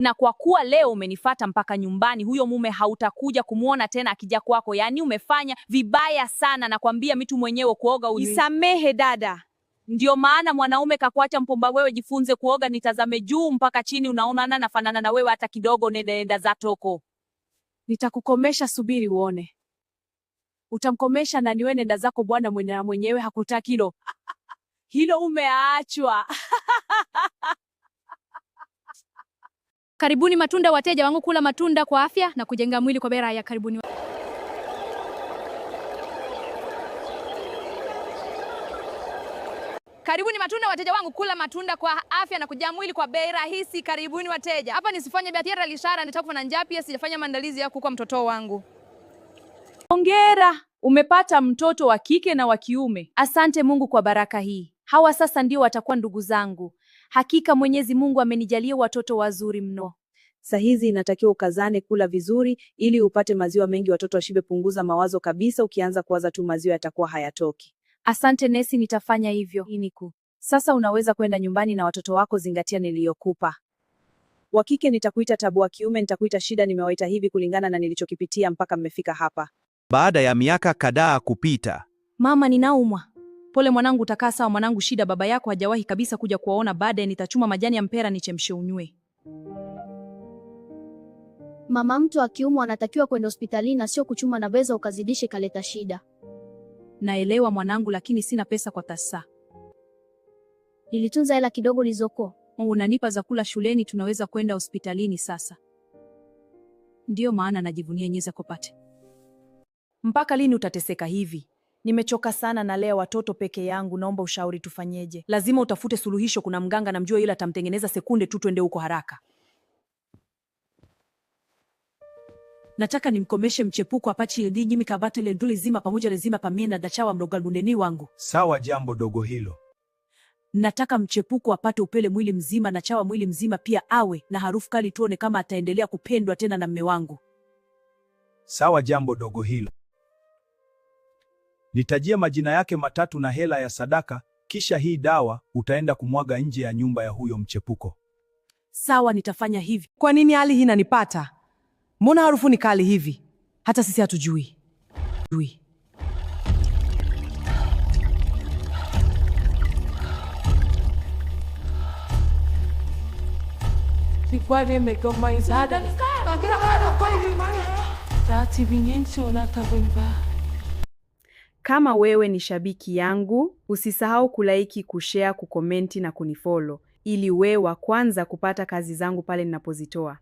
Na kwa kuwa leo umenifata mpaka nyumbani, huyo mume hautakuja kumuona tena akija kwako. Yaani umefanya vibaya sana, nakwambia mtu mwenyewe kuoga Nisamehe dada. Ndio maana mwanaume kakuacha mpomba. Wewe jifunze kuoga, nitazame juu mpaka chini, unaonana nafanana na wewe hata kidogo. Nenda za toko. Nitakukomesha, subiri uone. Utamkomesha na niwe nenda zako bwana mwenyewe hakutaki hilo. Hilo umeachwa. Karibuni matunda wateja wangu, kula matunda kwa afya na kujenga mwili kwa bei ya karibuni. Karibuni matunda wateja wangu, kula matunda kwa afya na kujenga mwili kwa bei rahisi. Karibuni wateja. Hapa nisifanye biashara lishara, nitakufa na njaa, pia sijafanya maandalizi ya kuku mtoto wangu. Hongera, umepata mtoto wa kike na wa kiume. Asante Mungu kwa baraka hii. Hawa sasa ndio watakuwa ndugu zangu. Hakika Mwenyezi Mungu amenijalia watoto wazuri mno. Saa hizi inatakiwa ukazane kula vizuri ili upate maziwa mengi, watoto washibe. Punguza mawazo kabisa, ukianza kuwaza tu maziwa yatakuwa hayatoki. Asante Nesi, nitafanya hivyo. Sasa unaweza kwenda nyumbani na watoto wako, zingatia niliyokupa. Wa kike nitakuita Tabu, wa kiume nitakuita Shida. Nimewaita hivi kulingana na nilichokipitia mpaka mmefika hapa. Baada ya miaka kadhaa kupita. Mama, ninaumwa. Pole mwanangu, utakaa sawa mwanangu. Shida baba yako hajawahi kabisa kuja kuwaona. Baadaye nitachuma majani ya mpera nichemshe unywe. Mama, mtu wa kiume anatakiwa kwenda hospitalini na sio kuchuma na beza ukazidishe kaleta shida. Naelewa mwanangu, lakini sina pesa kwa sasa. Nilitunza hela kidogo lizoko. Unanipa za kula shuleni, tunaweza kwenda hospitalini sasa. Ndiyo maana najivunia nyeza kopate. Mpaka lini utateseka hivi? Nimechoka sana na lea watoto peke yangu, naomba ushauri tufanyeje? Lazima utafute suluhisho, kuna mganga namjua yule atamtengeneza sekunde tu, twende huko haraka. Nataka nimkomeshe mchepuko apachi ndi nyimi kabate le nduli zima pamoja lezima pamie na dachawa mroga luneni wangu. Sawa, jambo dogo hilo. Nataka mchepuko apate upele mwili mzima na chawa mwili mzima pia, awe na harufu kali, tuone kama ataendelea kupendwa tena na mme wangu. Sawa, jambo dogo hilo. Nitajia majina yake matatu na hela ya sadaka, kisha hii dawa utaenda kumwaga nje ya nyumba ya huyo mchepuko. Sawa, nitafanya hivi. Kwa nini hali hii inanipata? Mbona harufu ni kali hivi? Hata sisi hatujui. Kama wewe ni shabiki yangu, usisahau kulaiki, kushare, kukomenti na kunifollow ili wewe wa kwanza kupata kazi zangu pale ninapozitoa.